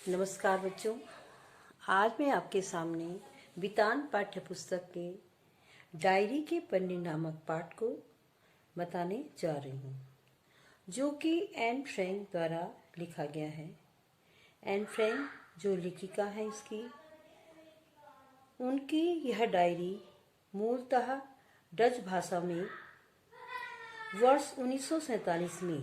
नमस्कार बच्चों। आज मैं आपके सामने बितान पाठ्य पुस्तक के डायरी के पन्ने नामक पाठ को बताने जा रही हूँ, जो कि एन फ्रैंक द्वारा लिखा गया है। एन फ्रैंक जो लेखिका है उनकी यह डायरी मूलतः डच भाषा में वर्ष 1947 में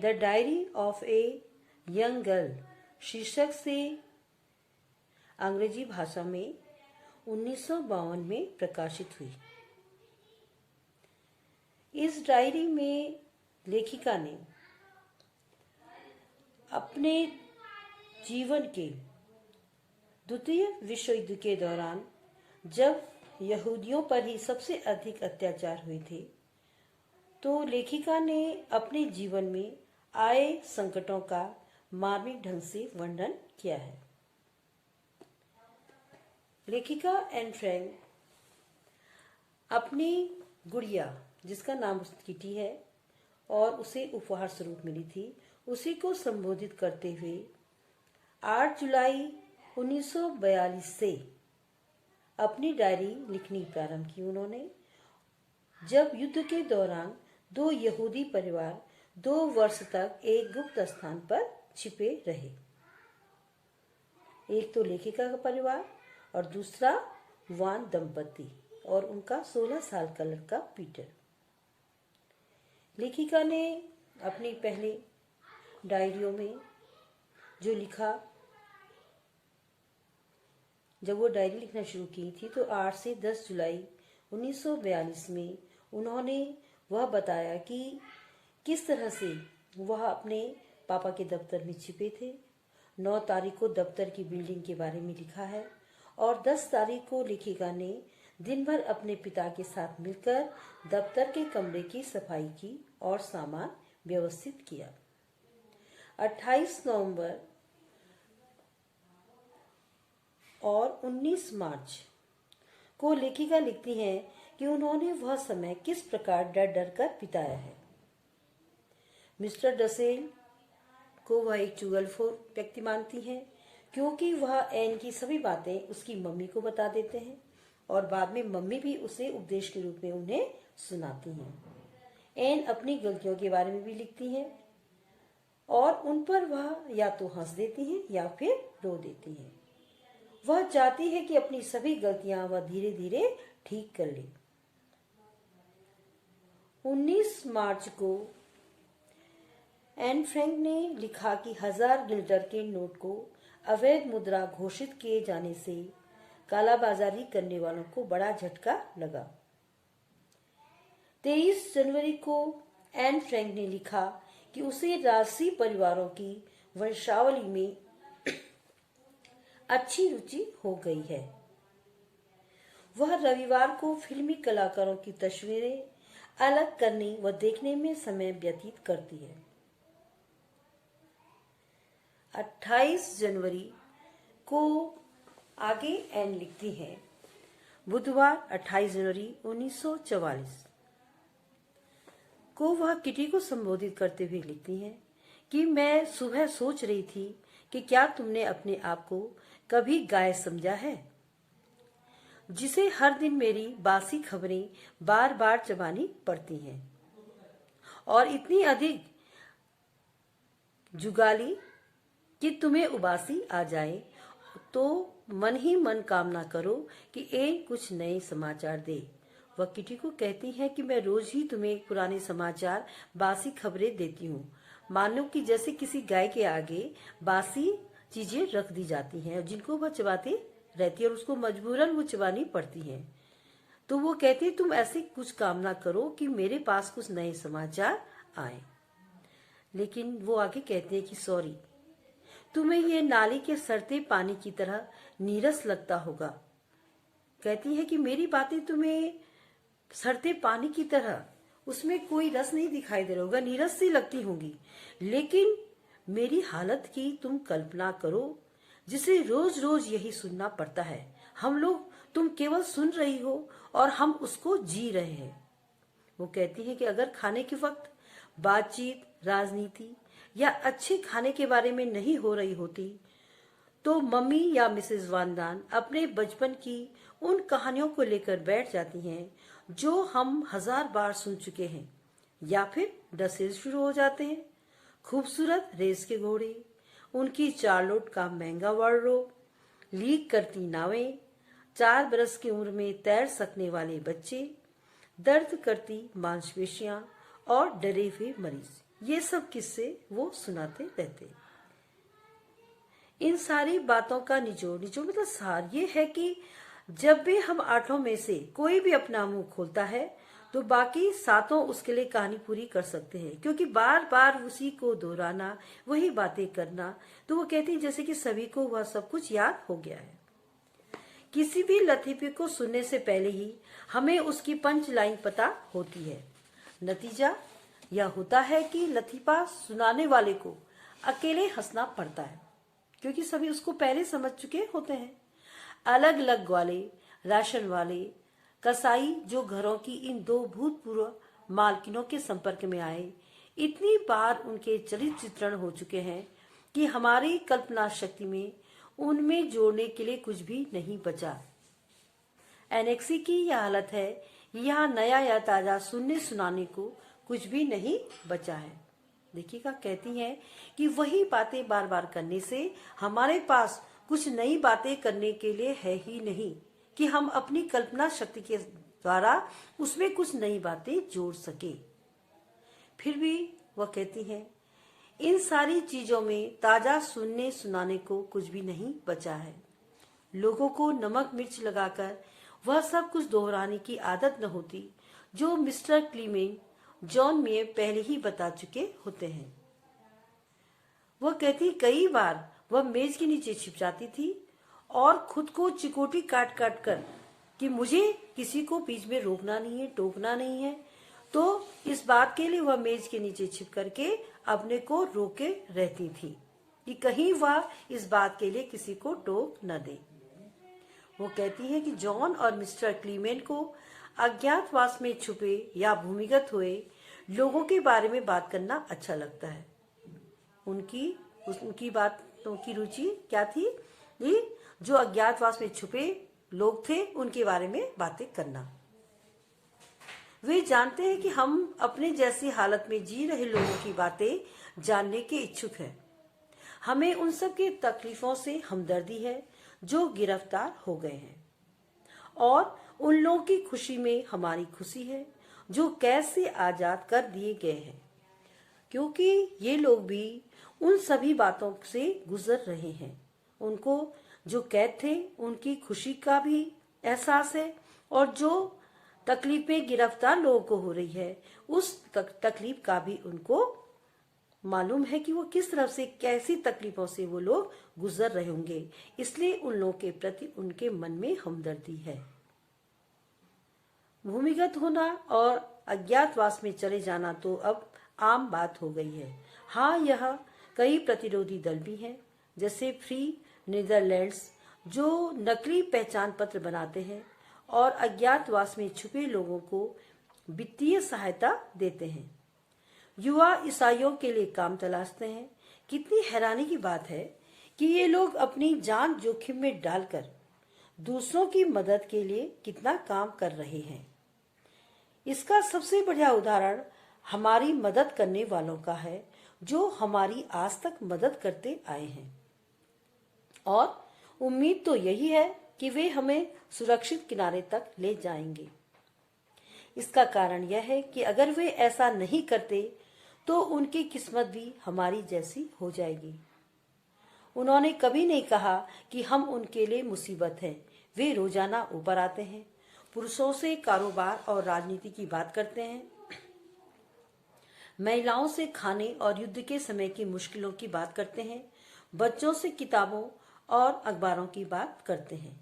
the diary of a young girl शीर्षक से अंग्रेजी भाषा में 1952 में प्रकाशित हुई। इस डायरी में लेखिका ने अपने जीवन के द्वितीय विश्व युद्ध के दौरान, जब यहूदियों पर ही सबसे अधिक अत्याचार हुए थे, तो लेखिका ने अपने जीवन में आए संकटों का मार्मिक ढंग से वर्णन किया है। लेखिका एन फ्रैंक अपनी गुड़िया, जिसका नाम किटी है और उसे उपहार स्वरूप मिली थी, उसी को संबोधित करते हुए 8 जुलाई 1942 से अपनी डायरी लिखनी प्रारंभ की उन्होंने, जब युद्ध के दौरान 2 यहूदी परिवार 2 वर्ष तक एक गुप्त स्थान पर छिपे रहे। एक तो लेखिका का परिवार और दूसरा वान दंपति और उनका 16 साल का लड़का पीटर। लेखिका ने अपनी पहले डायरियों में जो लिखा, जब वो डायरी लिखना शुरू की थी तो 8 से 10 जुलाई 1942 में उन्होंने वह बताया कि किस तरह से वह अपने पापा के दफ्तर में छिपे थे। 9 तारीख को दफ्तर की बिल्डिंग के बारे में लिखा है और 10 तारीख को लेखिका ने दिन भर अपने पिता के साथ मिलकर दफ्तर के कमरे की सफाई की और सामान व्यवस्थित किया। 28 नवंबर और 19 मार्च को लेखिका लिखती हैं कि उन्होंने वह समय किस प्रकार डर डर कर बिताया है। मिस्टर डसेल को वह एक चुगलखोर व्यक्ति मानती हैं, क्योंकि वह एन की सभी बातें उसकी मम्मी को बता देते हैं और बाद में मम्मी भी उसे उपदेश के रूप में उन्हें सुनाती हैं। एन अपनी गलतियों के बारे में भी लिखती हैं और उन पर वह या तो हंस देती हैं या फिर रो देती हैं। वह चाहती है कि अपनी सभी गलतियां वह धीरे धीरे ठीक कर ले। 19 मार्च को एन फ्रैंक ने लिखा कि 1000 गिल्डर के नोट को अवैध मुद्रा घोषित किए जाने से कालाबाजारी करने वालों को बड़ा झटका लगा। 23 जनवरी को एन फ्रैंक ने लिखा कि उसे राजसी परिवारों की वंशावली में अच्छी रुचि हो गई है। वह रविवार को फिल्मी कलाकारों की तस्वीरें अलग करने व देखने में समय व्यतीत करती है। 28 जनवरी को आगे एन लिखती है, बुधवार 28 जनवरी 1944 को वह किटी को संबोधित करते हुए लिखती हैं कि मैं सुबह सोच रही थी कि क्या तुमने अपने आप को कभी गाय समझा है, जिसे हर दिन मेरी बासी खबरें बार बार चबानी पड़ती हैं और इतनी अधिक जुगाली कि तुम्हें उबासी आ जाए, तो मन ही मन कामना करो कि एक कुछ नए समाचार दे। वह किटी को कहती है कि मैं रोज ही तुम्हें पुराने समाचार, बासी खबरें देती हूँ, मान लो कि जैसे किसी गाय के आगे बासी चीजें रख दी जाती हैं जिनको वह चबाती रहती है और उसको मजबूरन वो चबानी पड़ती हैं। तो वो कहती है तुम ऐसी कुछ कामना करो कि मेरे पास कुछ नए समाचार आए। लेकिन वो आगे कहते हैं कि सॉरी, तुम्हें ये नाली के सड़ते पानी की तरह नीरस लगता होगा। कहती है कि मेरी बातें तुम्हें सड़ते पानी की तरह, उसमें कोई रस नहीं दिखाई दे रहा होगा, नीरस सी लगती होंगी, लेकिन मेरी हालत की तुम कल्पना करो, जिसे रोज रोज यही सुनना पड़ता है। हम लोग, तुम केवल सुन रही हो और हम उसको जी रहे हैं। वो कहती है कि अगर खाने के वक्त बातचीत, राजनीति या अच्छे खाने के बारे में नहीं हो रही होती तो मम्मी या मिसेस वानदान अपने बचपन की उन कहानियों को लेकर बैठ जाती हैं जो हम 1000 बार सुन चुके हैं, या फिर डसे शुरू हो जाते हैं। खूबसूरत रेस के घोड़े, उनकी चार्लोट का महंगा वार्डरोब, लीक करती नावें, 4 बरस की उम्र में तैर सकने वाले बच्चे, दर्द करती मांसपेशियां और डरे हुए मरीज, ये सब किस्से वो सुनाते रहते। इन सारी बातों का निचोड़ मतलब सार ये है कि जब भी हम 8 में से कोई भी अपना मुंह खोलता है तो बाकी 7 उसके लिए कहानी पूरी कर सकते हैं, क्योंकि बार बार उसी को दोहराना, वही बातें करना। तो वो कहती है जैसे कि सभी को वह सब कुछ याद हो गया है। किसी भी लतीफे को सुनने से पहले ही हमें उसकी पंच लाइन पता होती है। नतीजा यह होता है कि लतीफा सुनाने वाले को अकेले हंसना पड़ता है, क्योंकि सभी उसको पहले समझ चुके होते हैं। अलग अलग वाले, राशन वाले, कसाई जो घरों की इन 2 भूतपूर्व मालकिनों के संपर्क में आए, इतनी बार उनके चरित्र चित्रण हो चुके हैं कि हमारी कल्पना शक्ति में उनमें जोड़ने के लिए कुछ भी नहीं बचा। एनेक्सी की यह हालत है, यहाँ नया या ताजा सुनने सुनाने को कुछ भी नहीं बचा है। देखिएगा, कहती हैं कि वही बातें बार बार करने से हमारे पास कुछ नई बातें करने के लिए है ही नहीं कि हम अपनी कल्पना शक्ति के द्वारा उसमें कुछ नई बातें जोड़ सके। फिर भी वह कहती हैं, इन सारी चीजों में ताजा सुनने सुनाने को कुछ भी नहीं बचा है। लोगों को नमक मिर्च लगाकर वह सब कुछ दोहराने की आदत न होती जो मिस्टर क्लीमेन जॉन में पहले ही बता चुके होते हैं। वह कहती कई बार वह मेज के नीचे छिप जाती थी और खुद को चिकोटी काट काट कर कि मुझे किसी को बीच में रोकना नहीं है, टोकना नहीं है। तो इस बात के लिए वह मेज के नीचे छिप करके अपने को रोके रहती थी कि कहीं वह इस बात के लिए किसी को टोक न दे। वो कहती है कि जॉन और मिस्टर क्लीमेन को अज्ञातवास में छुपे या भूमिगत हुए लोगों के बारे में बात करना अच्छा लगता है। उनकी बातों की रुचि क्या थी? जो अज्ञातवास में छुपे लोग थे उनके बारे में बातें करना। वे जानते हैं कि हम अपने जैसी हालत में जी रहे लोगों की बातें जानने के इच्छुक हैं। हमें उन सब की तकलीफों से हमदर्दी है जो गिरफ्तार हो गए हैं, और उन लोगों की खुशी में हमारी खुशी है जो कैद से आजाद कर दिए गए हैं, क्योंकि ये लोग भी उन सभी बातों से गुजर रहे हैं। उनको जो कैद थे उनकी खुशी का भी एहसास है, और जो तकलीफें गिरफ्तार लोगों को हो रही है उस तकलीफ का भी उनको मालूम है कि वो किस तरह से, कैसी तकलीफों से वो लोग गुजर रहे होंगे। इसलिए उन लोगों के प्रति उनके मन में हमदर्दी है। भूमिगत होना और अज्ञातवास में चले जाना तो अब आम बात हो गई है। हाँ, यह कई प्रतिरोधी दल भी हैं, जैसे फ्री नीदरलैंड्स, जो नकली पहचान पत्र बनाते हैं और अज्ञातवास में छुपे लोगों को वित्तीय सहायता देते हैं। युवा ईसाइयों के लिए काम तलाशते हैं। कितनी हैरानी की बात है कि ये लोग अपनी जान जोखिम में डालकर दूसरों की मदद के लिए कितना काम कर रहे हैं। इसका सबसे बढ़िया उदाहरण हमारी मदद करने वालों का है, जो हमारी आज तक मदद करते आए हैं, और उम्मीद तो यही है कि वे हमें सुरक्षित किनारे तक ले जाएंगे। इसका कारण यह है कि अगर वे ऐसा नहीं करते तो उनकी किस्मत भी हमारी जैसी हो जाएगी। उन्होंने कभी नहीं कहा कि हम उनके लिए मुसीबत हैं। वे रोजाना ऊपर आते हैं, पुरुषों से कारोबार और राजनीति की बात करते हैं, महिलाओं से खाने और युद्ध के समय की मुश्किलों की बात करते हैं, बच्चों से किताबों और अखबारों की बात करते हैं।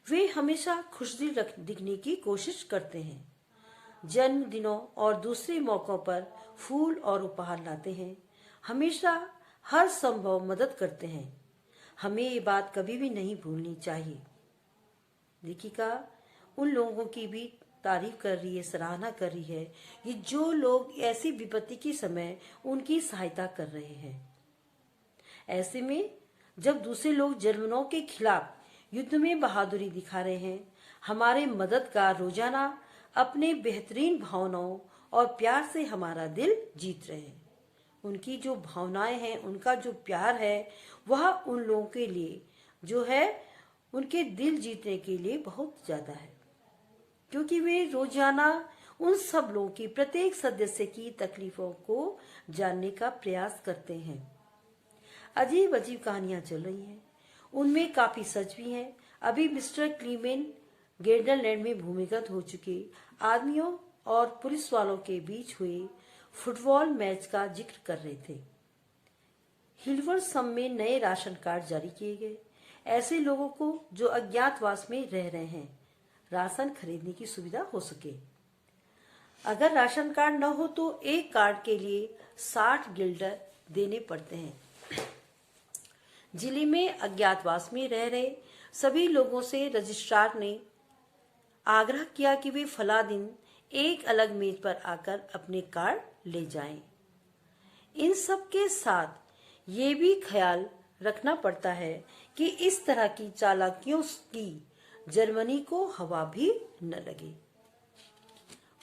वे हमेशा खुशदिल दिखने की कोशिश करते हैं, जन्मदिनों और दूसरे मौकों पर फूल और उपहार लाते हैं, हमेशा हर संभव मदद करते हैं। हमें ये बात कभी भी नहीं भूलनी चाहिए। लेखिका उन लोगों की भी तारीफ कर रही है, सराहना कर रही है कि जो लोग ऐसी विपत्ति के समय उनकी सहायता कर रहे हैं। ऐसे में जब दूसरे लोग जर्मनों के खिलाफ युद्ध में बहादुरी दिखा रहे हैं, हमारे मददगार रोजाना अपने बेहतरीन भावनाओं और प्यार से हमारा दिल जीत रहे हैं। उनकी जो भावनाएं हैं, उनका जो प्यार है, वह उन लोगों के लिए जो है उनके दिल जीतने के लिए बहुत ज्यादा है, क्योंकि वे रोजाना उन सब लोगों की प्रत्येक सदस्य की तकलीफों को जानने का प्रयास करते हैं। अजीब अजीब कहानियां चल रही हैं, उनमें काफी सच भी है। अभी मिस्टर क्लीमेन गेल्डरलैंड में भूमिगत हो चुके आदमियों और पुलिस वालों के बीच हुए फुटबॉल मैच का जिक्र कर रहे थे। हिल्वर्सम में नए राशन कार्ड जारी किए गए। ऐसे लोगों को जो अज्ञातवास में रह रहे हैं, राशन खरीदने की सुविधा हो सके। अगर राशन कार्ड न हो तो एक कार्ड के लिए 60 गिल्डर देने पड़ते हैं। जिले में अज्ञातवास में रह रहे सभी लोगों से रजिस्ट्रार ने आग्रह किया कि वे फला दिन एक अलग मेज पर आकर अपने कार्ड ले जाएं। इन सब के साथ ये भी ख्याल रखना पड़ता है कि इस तरह की चालाकियों की जर्मनी को हवा भी न लगे।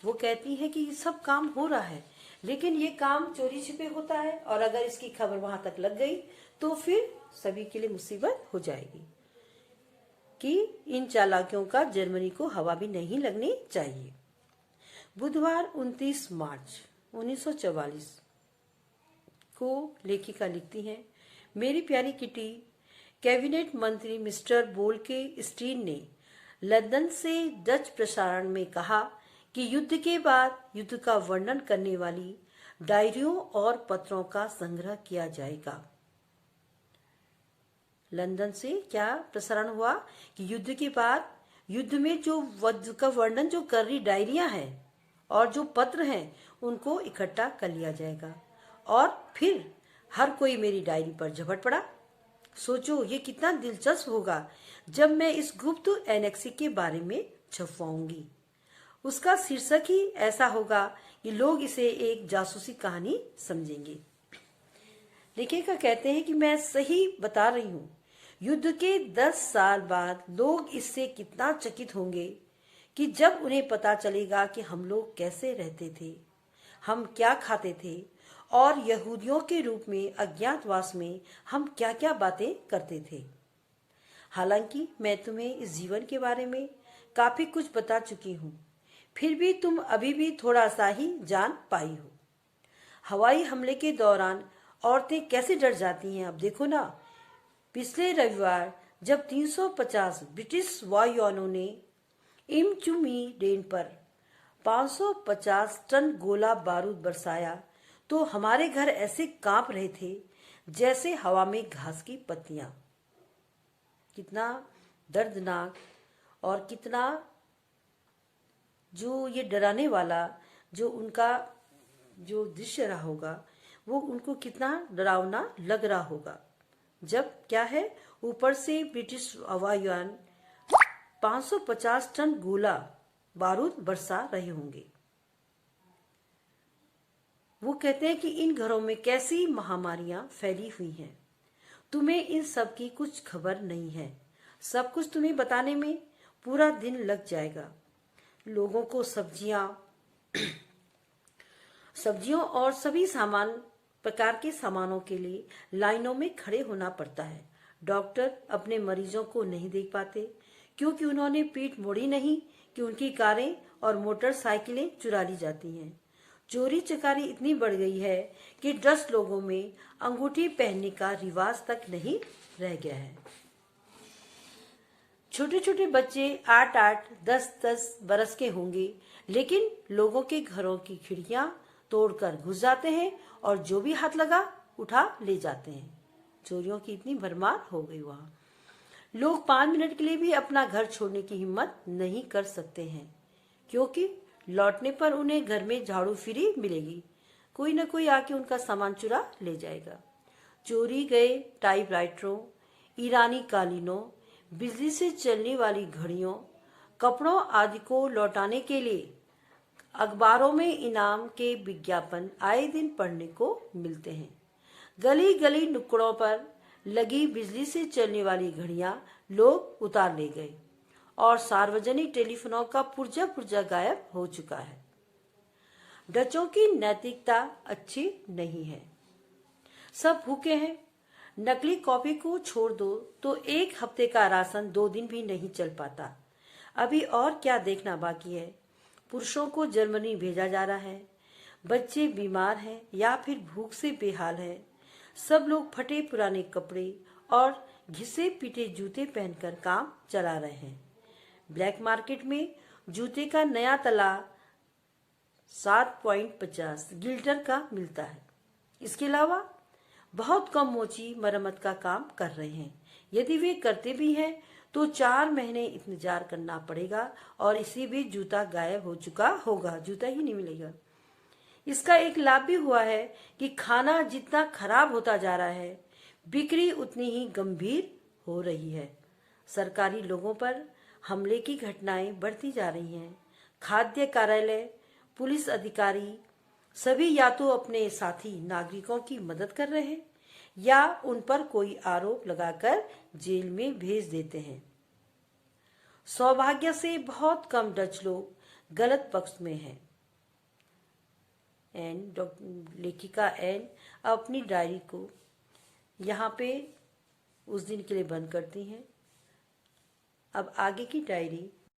वो कहती है कि सब काम हो रहा है, लेकिन ये काम चोरी छिपे होता है, और अगर इसकी खबर वहां तक लग गई तो फिर सभी के लिए मुसीबत हो जाएगी कि इन चालाकियों का जर्मनी को हवा भी नहीं लगनी चाहिए। बुधवार 29 मार्च 1944 को लेखिका लिखती हैं, मेरी प्यारी किटी, कैबिनेट मंत्री मिस्टर बोल्के स्टीन ने लंदन से डच प्रसारण में कहा कि युद्ध के बाद युद्ध का वर्णन करने वाली डायरियों और पत्रों का संग्रह किया जाएगा। लंदन से क्या प्रसारण हुआ कि युद्ध के बाद युद्ध में जो युद्ध का वर्णन जो कर रही डायरियां हैं और जो पत्र हैं, उनको इकट्ठा कर लिया जाएगा। और फिर हर कोई मेरी डायरी पर झपट पड़ा। सोचो ये कितना दिलचस्प होगा जब मैं इस गुप्त एनेक्सी के बारे में छपवाऊंगी। उसका शीर्षक ही ऐसा होगा कि लोग इसे एक जासूसी कहानी समझेंगे। लेखिका कहते हैं कि मैं सही बता रही हूँ। युद्ध के 10 साल बाद लोग इससे कितना चकित होंगे कि जब उन्हें पता चलेगा कि हम लोग कैसे रहते थे, हम क्या खाते थे, और यहूदियों के रूप में अज्ञातवास में हम क्या क्या बातें करते थे। हालांकि मैं तुम्हें इस जीवन के बारे में काफी कुछ बता चुकी हूँ, फिर भी तुम अभी भी थोड़ा सा ही जान पाई हो। हवाई हमले के दौरान औरतें कैसे डर जाती हैं, अब देखो ना। पिछले रविवार जब 350 ब्रिटिश वायुयानों ने इमचुमी डेन पर 550 टन गोला बारूद बरसाया तो हमारे घर ऐसे कांप रहे थे जैसे हवा में घास की पत्तियां। कितना दर्दनाक और कितना जो ये डराने वाला जो उनका जो दृश्य रहा होगा, वो उनको कितना डरावना लग रहा होगा जब क्या है ऊपर से ब्रिटिश वायुयान 550 टन गोला बारूद बरसा रहे होंगे। वो कहते हैं कि इन घरों में कैसी महामारियां फैली हुई हैं। तुम्हें इन सब की कुछ खबर नहीं है। सब कुछ तुम्हें बताने में पूरा दिन लग जाएगा। लोगों को सब्जियों और सभी प्रकार के सामानों के लिए लाइनों में खड़े होना पड़ता है। डॉक्टर अपने मरीजों को नहीं देख पाते क्योंकि उन्होंने पीठ मोड़ी नहीं कि उनकी कारें और मोटरसाइकिलें चुरा ली जाती हैं। चोरी चकारी इतनी बढ़ गई है कि डच लोगों में अंगूठी पहनने का रिवाज तक नहीं रह गया है। छोटे छोटे बच्चे 8-8, 10-10 बरस के होंगे, लेकिन लोगों के घरों की खिड़कियां तोड़कर घुस जाते हैं और जो भी हाथ लगा उठा ले जाते हैं। चोरियों की इतनी भरमार हो गई वहां। लोग 5 मिनट के लिए भी अपना घर छोड़ने की हिम्मत नहीं कर सकते हैं, क्योंकि लौटने पर उन्हें घर में झाड़ू फिरी मिलेगी। कोई न कोई आके उनका सामान चुरा ले जाएगा। चोरी गए टाइपराइटरों, ईरानी कालीनों, बिजली से चलने वाली घड़ियों, कपड़ों आदि को लौटाने के लिए अखबारों में इनाम के विज्ञापन आए दिन पढ़ने को मिलते हैं। गली गली नुक्कड़ों पर लगी बिजली से चलने वाली घड़ियां लोग उतार ले गए और सार्वजनिक टेलीफोनों का पुर्जा पुर्जा गायब हो चुका है। डचों की नैतिकता अच्छी नहीं है। सब भूखे हैं। नकली कॉफी को छोड़ दो तो एक हफ्ते का राशन 2 दिन भी नहीं चल पाता। अभी और क्या देखना बाकी है। पुरुषों को जर्मनी भेजा जा रहा है। बच्चे बीमार हैं या फिर भूख से बेहाल है। सब लोग फटे पुराने कपड़े और घिसे पीटे जूते पहनकर काम चला रहे हैं। ब्लैक मार्केट में जूते का नया तला 7.50 गिल्टर का मिलता है। इसके अलावा बहुत कम मोची मरम्मत का काम कर रहे हैं। यदि वे करते भी हैं तो 4 महीने इंतजार करना पड़ेगा और इसी बीच जूता गायब हो चुका होगा, जूता ही नहीं मिलेगा। इसका एक लाभ भी हुआ है कि खाना जितना खराब होता जा रहा है, बिक्री उतनी ही गंभीर हो रही है। सरकारी लोगों पर हमले की घटनाएं बढ़ती जा रही हैं। खाद्य कार्यालय, पुलिस अधिकारी सभी या तो अपने साथी नागरिकों की मदद कर रहे हैं या उन पर कोई आरोप लगाकर जेल में भेज देते हैं। सौभाग्य से बहुत कम डच लोग गलत पक्ष में हैं। लेखिका एन अपनी डायरी को यहाँ पे उस दिन के लिए बंद करती हैं। अब आगे की डायरी